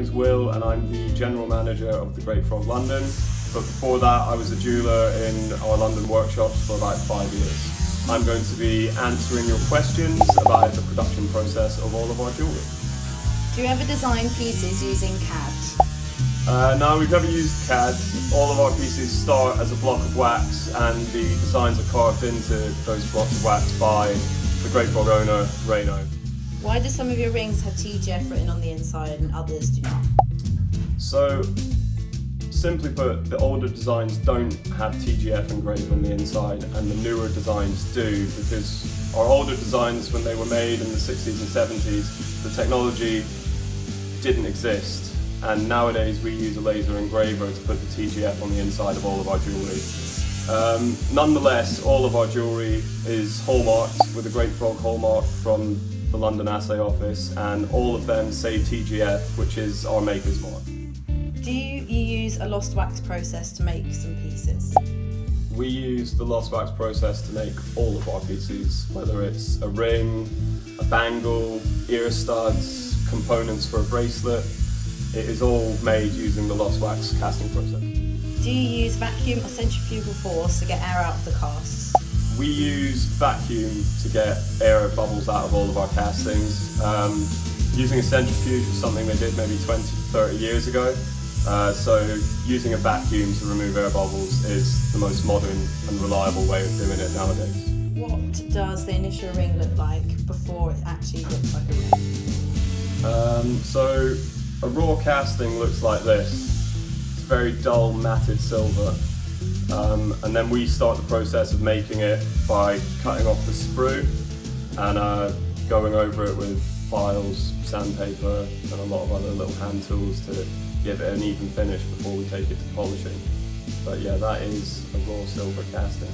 name's Will and I'm the General Manager of the Great Frog London. But before that I was a jeweller in our London workshops for about 5 years. I'm going to be answering your questions about the production process of all of our jewellery. Do you ever design pieces using CAD? No, we've never used CAD. All of our pieces start as a block of wax and the designs are carved into those blocks of wax by the Great Frog owner, Reno. Why do some of your rings have TGF written on the inside and others do not? So, simply put, the older designs don't have TGF engraved on the inside and the newer designs do, because our older designs, when they were made in the 60s and 70s, the technology didn't exist, and nowadays we use a laser engraver to put the TGF on the inside of all of our jewellery. Nonetheless, all of our jewellery is hallmarked with a Great Frog hallmark from the London Assay Office, and all of them say TGF, which is our maker's mark. Do you use a lost wax process to make some pieces? We use the lost wax process to make all of our pieces, whether it's a ring, a bangle, ear studs, components for a bracelet. It is all made using the lost wax casting process. Do you use vacuum or centrifugal force to get air out of the casts? We use vacuum to get air bubbles out of all of our castings. Using a centrifuge was something they did maybe 20 to 30 years ago. So using a vacuum to remove air bubbles is the most modern and reliable way of doing it nowadays. What does the initial ring look like before it actually looks like a ring? So a raw casting looks like this. It's very dull matted silver. And then we start the process of making it by cutting off the sprue and going over it with files, sandpaper and a lot of other little hand tools to give it an even finish before we take it to polishing. But yeah, that is a raw silver casting.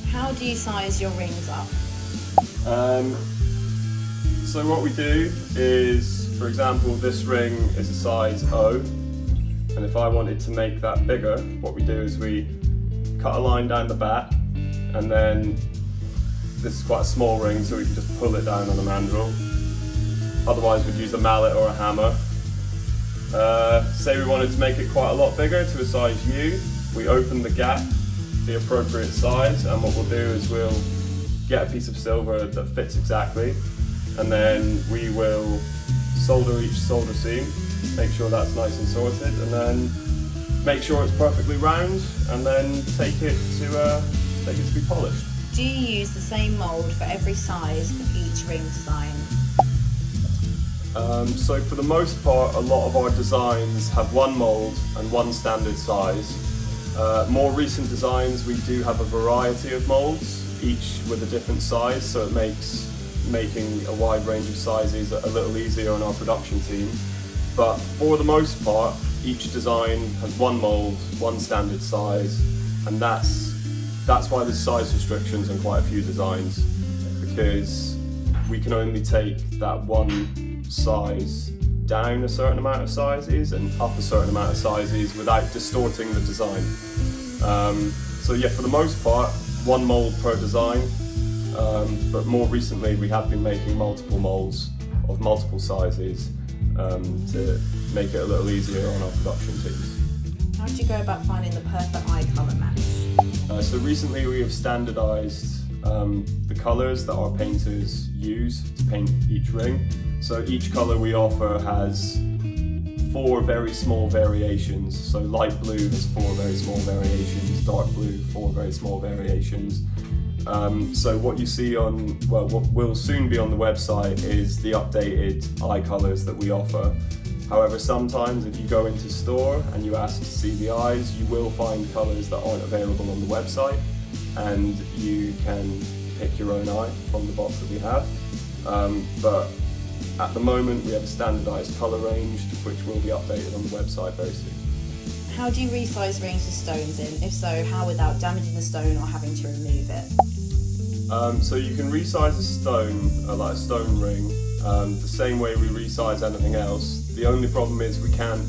How do you size your rings up? So what we do is, for example, this ring is a size O. And if I wanted to make that bigger, what we do is we cut a line down the back, and then this is quite a small ring, so we can just pull it down on a mandrel. Otherwise we'd use a mallet or a hammer. Say we wanted to make it quite a lot bigger to a size U, we open the gap, the appropriate size, and what we'll do is we'll get a piece of silver that fits exactly, and then we will solder each solder seam, make sure that's nice and sorted, and then make sure it's perfectly round, and then take it to be polished. Do you use the same mould for every size of each ring design? So for the most part, a lot of our designs have one mould and one standard size. More recent designs, we do have a variety of moulds, each with a different size, so it makes making a wide range of sizes a little easier on our production team. But for the most part, each design has one mould, one standard size, and that's why there's size restrictions on quite a few designs, because we can only take that one size down a certain amount of sizes and up a certain amount of sizes without distorting the design. So yeah, for the most part, one mould per design, but more recently we have been making multiple moulds of multiple sizes to make it a little easier on our production teams. How do you go about finding the perfect eye colour match? So recently we have standardised the colours that our painters use to paint each ring. So each colour we offer has 4 very small variations. So light blue has 4 very small variations, dark blue 4 very small variations. So what you see on, well, what will soon be on the website is the updated eye colours that we offer. However, sometimes if you go into store and you ask to see the eyes, you will find colours that aren't available on the website, and you can pick your own eye from the box that we have. But at the moment we have a standardised colour range which will be updated on the website very soon. How do you resize rings with stones in? If so, how without damaging the stone or having to remove it? So you can resize a stone, like a stone ring, the same way we resize anything else. The only problem is we can't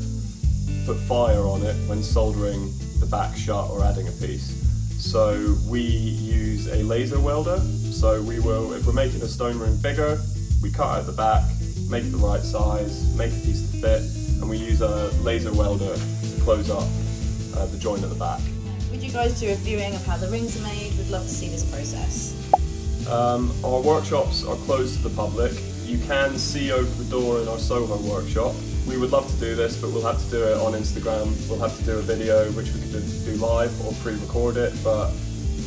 put fire on it when soldering the back shut or adding a piece. So we use a laser welder. So we will, if we're making a stone ring bigger, we cut out the back, make it the right size, make the piece to fit, and we use a laser welder to close up the joint at the back. Would you guys do a viewing of how the rings are made? We'd love to see this process. Our workshops are closed to the public. You can see over the door in our Soho workshop. We would love to do this, but we'll have to do it on Instagram. We'll have to do a video, which we could do live or pre-record it, but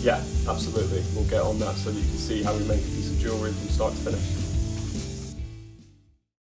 yeah, absolutely. We'll get on that so that you can see how we make a piece of jewellery from start to finish.